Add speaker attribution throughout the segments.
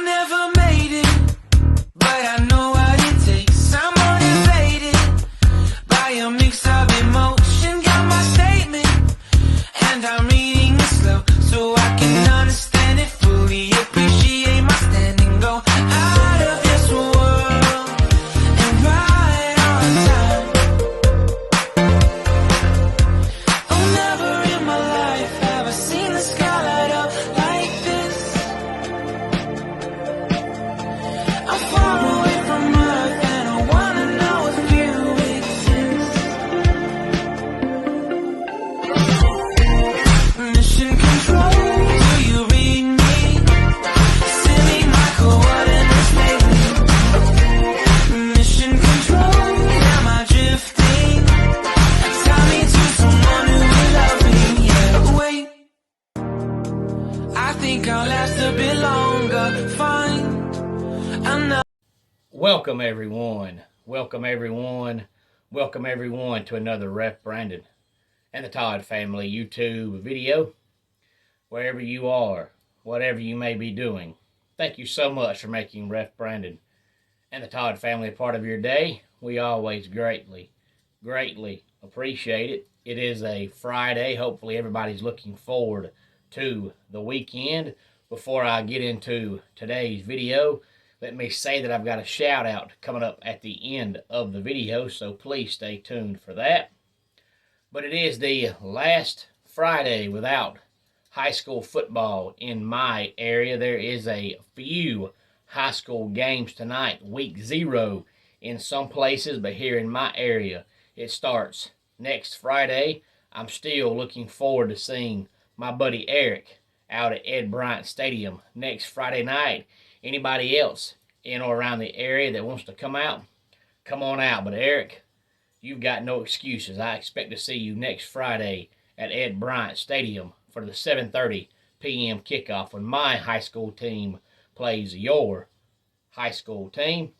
Speaker 1: never made it, but I know what it takes. I'm motivated by a mix of emotion. Got my statement, and I'm reading it slow so I can understand it fully. Appreciate my standing, go out of this world and right on time. Oh, never in my life have I seen the sky light up like this. I'm far away from Earth and I wanna know if you exist. Mission control, do you read me? Send me my coordinates lately. Mission control, am I drifting? Tie me to someone who will love me, yeah. Wait, I think I'll last a bit longer. Fine, I'm not.
Speaker 2: Welcome everyone. Welcome everyone to another Ref Brandon and the Todd family YouTube video. Wherever you are, whatever you may be doing, thank you so much for making Ref Brandon and the Todd family a part of your day. We always greatly appreciate it. It is a Friday. Hopefully everybody's looking forward to the weekend. Before I get into today's video, let me say that I've got a shout out coming up at the end of the video, so please stay tuned for that. But it is the last Friday without high school football in my area. There is a few high school games tonight, week 0 in some places, but here in my area, it starts next Friday. I'm still looking forward to seeing my buddy Eric out at Ed Bryant Stadium next Friday night. Anybody else in or around the area that wants to come out, come on out. But Eric, you've got no excuses. I expect to see you next Friday at Ed Bryant Stadium for the 7:30 p.m. kickoff when my high school team plays your high school team.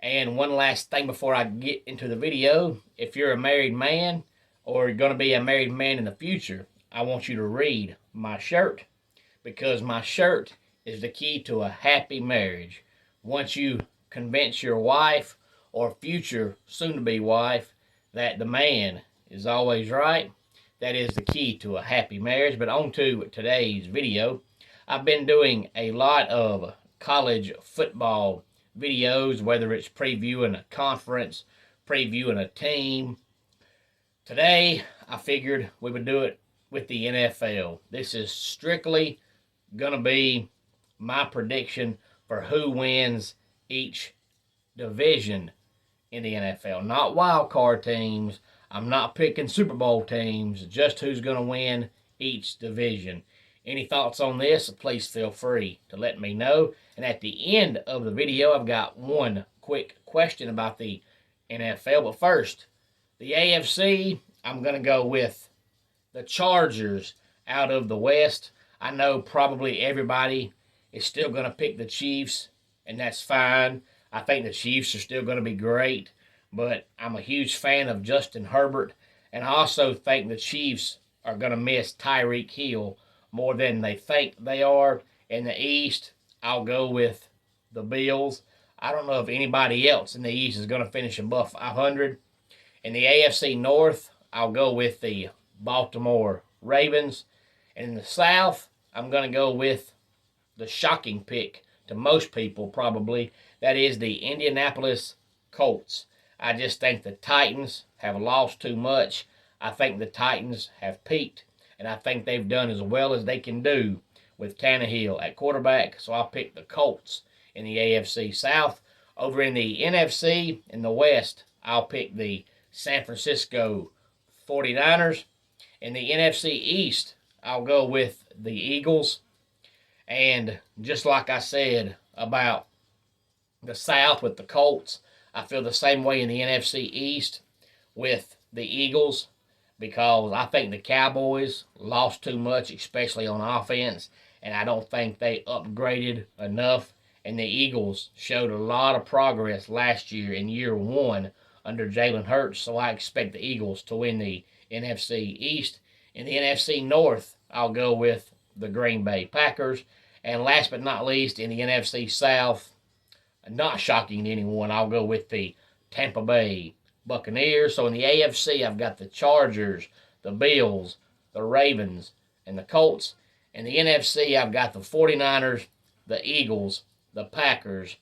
Speaker 2: And one last thing before I get into the video, if you're a married man or you're going to be a married man in the future, I want you to read my shirt, because my shirt is the key to a happy marriage. Once you convince your wife or future soon-to-be wife that the man is always right, that is the key to a happy marriage. But on to today's video. I've been doing a lot of college football videos, whether it's previewing a conference, previewing a team. Today, I figured we would do it with the NFL. This is strictly going to be my prediction for who wins each division in the NFL. Not wild card teams. I'm not picking Super Bowl teams, just who's going to win each division. Any thoughts on this, please feel free to let me know. And at the end of the video, I've got one quick question about the NFL. But first, the AFC, I'm going to go with the Chargers out of the West. I know probably everybody is still going to pick the Chiefs, and that's fine. I think the Chiefs are still going to be great, but I'm a huge fan of Justin Herbert, and I also think the Chiefs are going to miss Tyreek Hill more than they think they are. In the East, I'll go with the Bills. I don't know if anybody else in the East is going to finish above 500. In the AFC North, I'll go with the Baltimore Ravens. And in the South, I'm going to go with the shocking pick to most people probably. That is the Indianapolis Colts. I just think the Titans have lost too much. I think the Titans have peaked, and I think they've done as well as they can do with Tannehill at quarterback. So I'll pick the Colts in the AFC South. Over in the NFC, in the West, I'll pick the San Francisco 49ers. In the NFC East, I'll go with the Eagles. And just like I said about the South with the Colts, I feel the same way in the NFC East with the Eagles, because I think the Cowboys lost too much, especially on offense, and I don't think they upgraded enough. And the Eagles showed a lot of progress last year in year 1 under Jalen Hurts, so I expect the Eagles to win the NFC East. In the NFC North, I'll go with the Green Bay Packers. And last but not least, in the NFC South, not shocking to anyone, I'll go with the Tampa Bay Buccaneers. So in the AFC, I've got the Chargers, the Bills, the Ravens, and the Colts. In the NFC, I've got the 49ers, the Eagles, the Packers,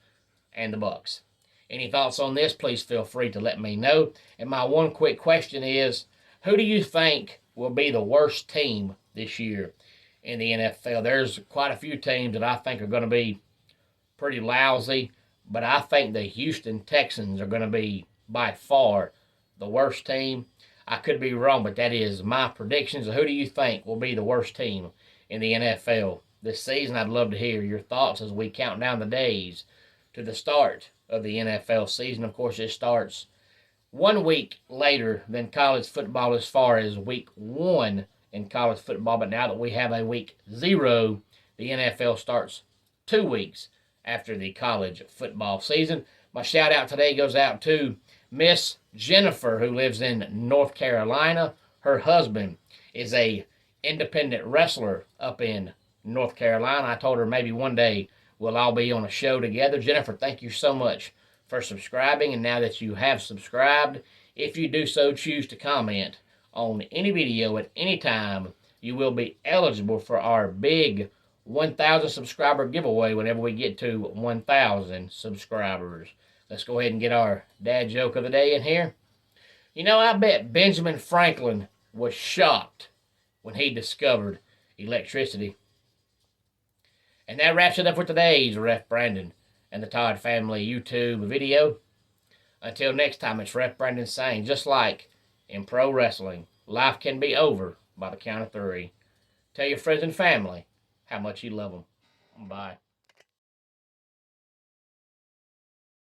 Speaker 2: and the Bucks. Any thoughts on this, please feel free to let me know. And my one quick question is, who do you think will be the worst team this year in the NFL? There's quite a few teams that I think are going to be pretty lousy, but I think the Houston Texans are going to be by far the worst team. I could be wrong, but that is my predictions. Who do you think will be the worst team in the NFL this season? I'd love to hear your thoughts as we count down the days to the start of the NFL season. Of course, it starts 1 week later than college football as far as week 1 in college football, but now that we have a week 0, the NFL starts 2 weeks after the college football season. My shout out today goes out to Miss Jennifer, who lives in North Carolina. Her husband is a independent wrestler up in North Carolina. I told her maybe one day we'll all be on a show together. Jennifer, thank you so much for subscribing. And now that you have subscribed, if you do so, choose to comment on any video at any time, you will be eligible for our big 1,000 subscriber giveaway whenever we get to 1,000 subscribers. Let's go ahead and get our dad joke of the day in here. You know, I bet Benjamin Franklin was shocked when he discovered electricity. And that wraps it up for today's Ref Brandon and the Todd Family YouTube video. Until next time, it's Ref Brandon saying, just like in pro wrestling, life can be over by the count of 3. Tell your friends and family how much you love them. Bye.